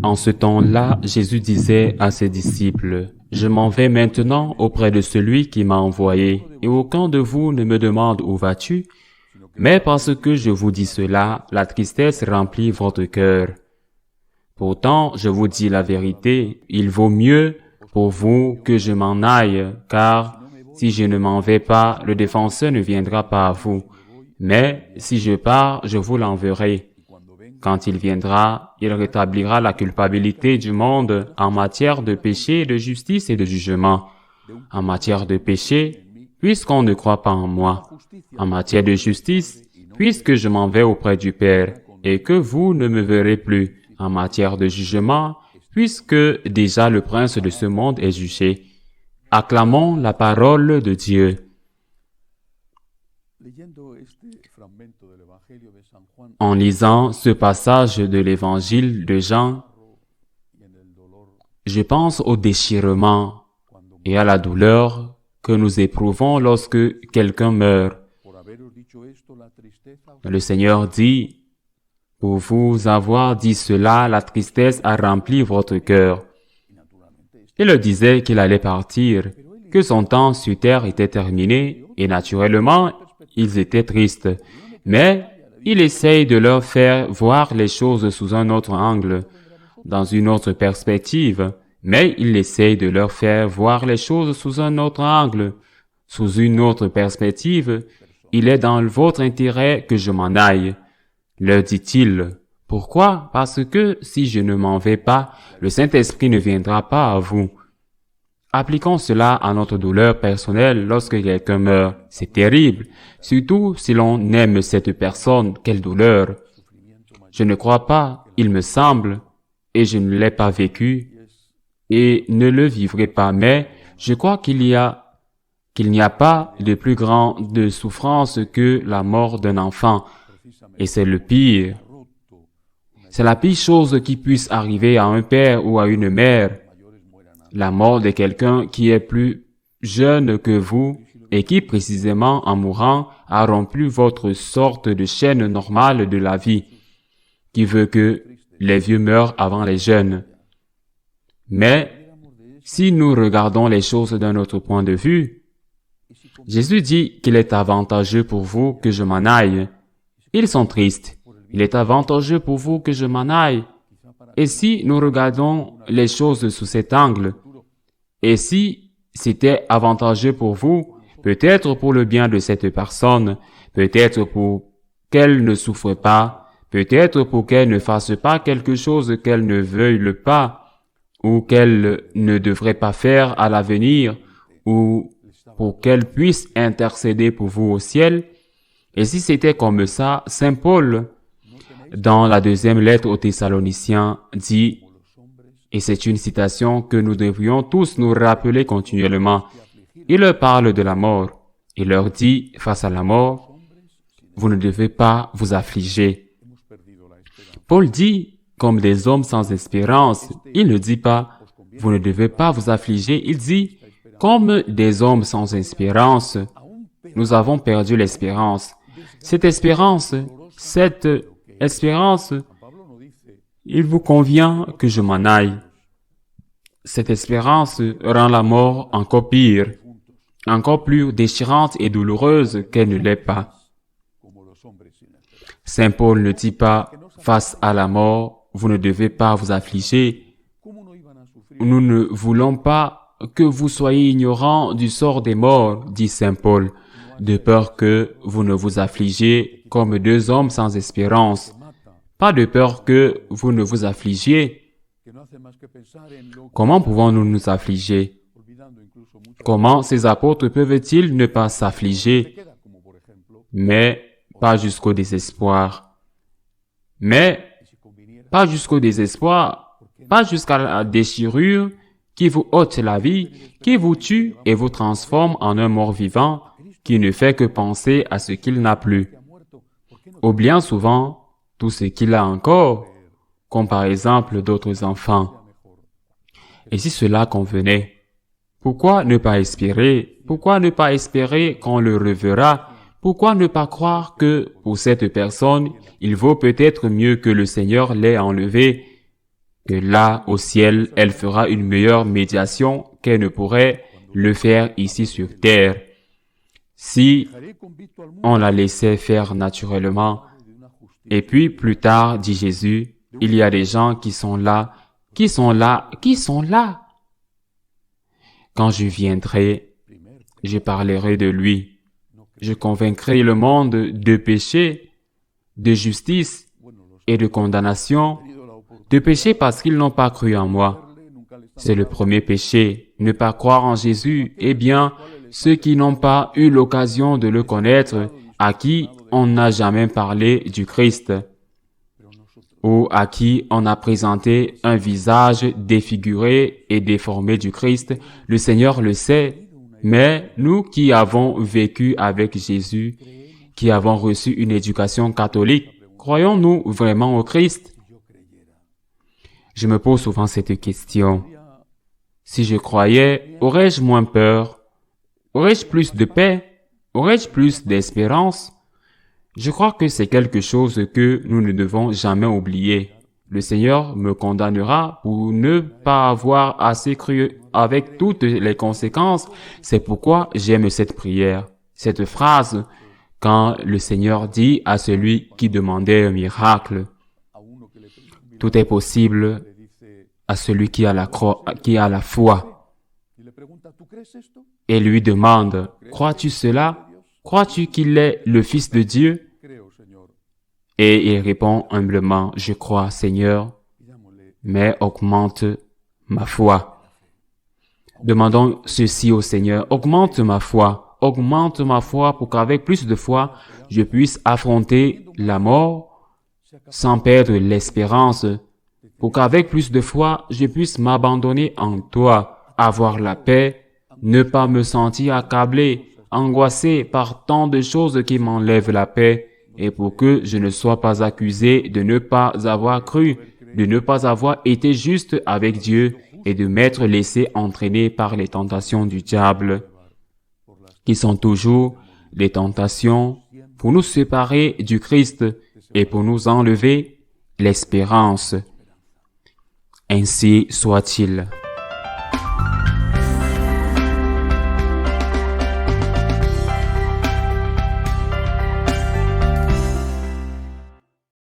En ce temps-là, Jésus disait à ses disciples, « Je m'en vais maintenant auprès de celui qui m'a envoyé, et aucun de vous ne me demande où vas-tu, mais parce que je vous dis cela, la tristesse remplit votre cœur. Pourtant, je vous dis la vérité, il vaut mieux pour vous que je m'en aille, car si je ne m'en vais pas, le défenseur ne viendra pas à vous. Mais si je pars, je vous l'enverrai. Quand il viendra, il rétablira la culpabilité du monde en matière de péché, de justice et de jugement. En matière de péché, puisqu'on ne croit pas en moi. En matière de justice, puisque je m'en vais auprès du Père et que vous ne me verrez plus. En matière de jugement, puisque déjà le prince de ce monde est jugé. Acclamons la parole de Dieu. En lisant ce passage de l'évangile de Jean, je pense au déchirement et à la douleur que nous éprouvons lorsque quelqu'un meurt. Le Seigneur dit, « Pour vous avoir dit cela, la tristesse a rempli votre cœur. » Il leur disait qu'il allait partir, que son temps sur terre était terminé, et naturellement, ils étaient tristes. Mais il essaye de leur faire voir les choses sous un autre angle, dans une autre perspective, mais il essaye de leur faire voir les choses sous un autre angle, sous une autre perspective. Il est dans votre intérêt que je m'en aille, leur dit-il. Pourquoi? Parce que si je ne m'en vais pas, le Saint-Esprit ne viendra pas à vous. Appliquons cela à notre douleur personnelle lorsque quelqu'un meurt. C'est terrible, surtout si l'on aime cette personne. Quelle douleur! Je ne crois pas, il me semble, et je ne l'ai pas vécu, et ne le vivrai pas, mais je crois qu'il n'y a pas de plus grande souffrance que la mort d'un enfant, et c'est le pire. C'est la pire chose qui puisse arriver à un père ou à une mère. La mort de quelqu'un qui est plus jeune que vous et qui, précisément en mourant, a rompu votre sorte de chaîne normale de la vie, qui veut que les vieux meurent avant les jeunes. Mais, si nous regardons les choses d'un autre point de vue, Jésus dit qu'il est avantageux pour vous que je m'en aille. Ils sont tristes. Il est avantageux pour vous que je m'en aille. Et si nous regardons les choses sous cet angle, et si c'était avantageux pour vous, peut-être pour le bien de cette personne, peut-être pour qu'elle ne souffre pas, peut-être pour qu'elle ne fasse pas quelque chose qu'elle ne veuille pas, ou qu'elle ne devrait pas faire à l'avenir, ou pour qu'elle puisse intercéder pour vous au ciel. Et si c'était comme ça, Saint Paul, dans la deuxième lettre aux Thessaloniciens, dit, et c'est une citation que nous devrions tous nous rappeler continuellement, il leur parle de la mort. Il leur dit, face à la mort, vous ne devez pas vous affliger. Paul dit, comme des hommes sans espérance, il ne dit pas, vous ne devez pas vous affliger, il dit, comme des hommes sans espérance, nous avons perdu l'espérance. Cette espérance, il vous convient que je m'en aille. Cette espérance rend la mort encore pire, encore plus déchirante et douloureuse qu'elle ne l'est pas. Saint Paul ne dit pas, face à la mort, vous ne devez pas vous affliger. Nous ne voulons pas que vous soyez ignorants du sort des morts, dit Saint Paul, de peur que vous ne vous affligiez comme deux hommes sans espérance. Pas de peur que vous ne vous affligiez. Comment pouvons-nous nous affliger? Comment ces apôtres peuvent-ils ne pas s'affliger? Mais pas jusqu'au désespoir. Pas jusqu'à la déchirure qui vous ôte la vie, qui vous tue et vous transforme en un mort-vivant qui ne fait que penser à ce qu'il n'a plus, oubliant souvent tout ce qu'il a encore, comme par exemple d'autres enfants. Et si cela convenait, pourquoi ne pas espérer? Pourquoi ne pas espérer qu'on le reverra? Pourquoi ne pas croire que, pour cette personne, il vaut peut-être mieux que le Seigneur l'ait enlevé que là, au ciel, elle fera une meilleure médiation qu'elle ne pourrait le faire ici sur terre. Si on la laissait faire naturellement. Et puis, plus tard, dit Jésus, il y a des gens qui sont là. Quand je viendrai, je parlerai de lui. Je convaincrai le monde de péché, de justice et de condamnation. De péché parce qu'ils n'ont pas cru en moi. C'est le premier péché, ne pas croire en Jésus. Eh bien, ceux qui n'ont pas eu l'occasion de le connaître, à qui on n'a jamais parlé du Christ, ou à qui on a présenté un visage défiguré et déformé du Christ, le Seigneur le sait. Mais nous qui avons vécu avec Jésus, qui avons reçu une éducation catholique, croyons-nous vraiment au Christ? Je me pose souvent cette question. Si je croyais, aurais-je moins peur? Aurais-je plus de paix? Aurais-je plus d'espérance? Je crois que c'est quelque chose que nous ne devons jamais oublier. Le Seigneur me condamnera pour ne pas avoir assez cru avec toutes les conséquences. C'est pourquoi j'aime cette prière, cette phrase, quand le Seigneur dit à celui qui demandait un miracle, « Tout est possible à celui qui a la foi. » Et lui demande, « Crois-tu cela? Crois-tu qu'il est le Fils de Dieu? » Et il répond humblement, « Je crois, Seigneur, mais augmente ma foi. » Demandons ceci au Seigneur, « Augmente ma foi pour qu'avec plus de foi, je puisse affronter la mort sans perdre l'espérance, pour qu'avec plus de foi, je puisse m'abandonner en toi, avoir la paix, ne pas me sentir accablé, angoissé par tant de choses qui m'enlèvent la paix, et pour que je ne sois pas accusé de ne pas avoir cru, de ne pas avoir été juste avec Dieu et de m'être laissé entraîner par les tentations du diable, qui sont toujours des tentations pour nous séparer du Christ et pour nous enlever l'espérance. Ainsi soit-il.